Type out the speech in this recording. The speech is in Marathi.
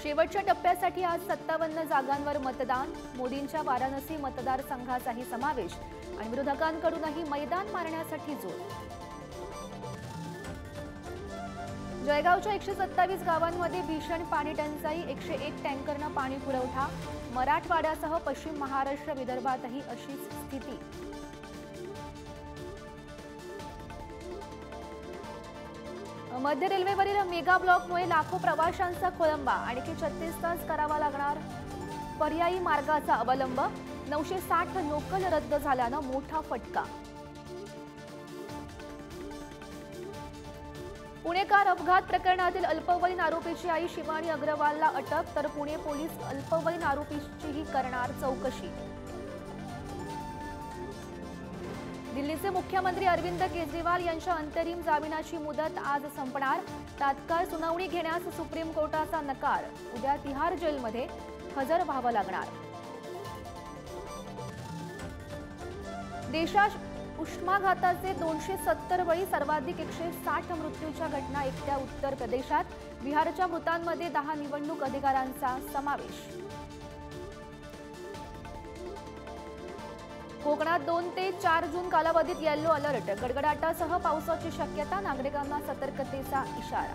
शेवटच्या टप्प्यासाठी आज 57 जागांवर मतदान। मोदींच्या वाराणसी मतदारसंघाचाही समावेश आणि विरोधकांकडूनही मैदान मारण्यासाठी जोर। जळगावच्या 127 गावांमध्ये भीषण पाणी टंचाई, 101 टँकरनं पाणी पुरवठा। मराठवाड्यासह पश्चिम महाराष्ट्र विदर्भातही अशीच स्थिती। मध्य रेल्वेवरील मेगा ब्लॉकमुळे लाखो प्रवाशांचा खोळंबा, आणखी 36 तास करावा लागणार। पर्यायी मार्गाचा अवलंब, 960 लोकल रद्द झाल्यानं मोठा फटका। पुणेकार अपघात प्रकरणातील अल्पवयीन आरोपीची आई शिवानी अग्रवालला अटक, तर पुणे पोलीस अल्पवयीन आरोपीचीही करणार चौकशी। दिल्लीचे मुख्यमंत्री अरविंद केजरीवाल यांच्या अंतरिम जामिनाची मुदत आज संपणार। तात्काळ सुनावणी घेण्यास सुप्रीम कोर्टाचा नकार, उद्या तिहार जेलमध्ये हजर व्हावं लागणार। देशात उष्माघाताचे 270 बळी, सर्वाधिक 160 मृत्यूच्या घटना एकट्या उत्तर प्रदेशात। बिहारच्या मृतांमध्ये 10 निवडणूक अधिकाऱ्यांचा समावेश। कोकणात 2 ते 4 जून कालावधीत येलो अलर्ट, गडगडाटासह पावसाची शक्यता, नागरिकांना सतर्कतेचा इशारा।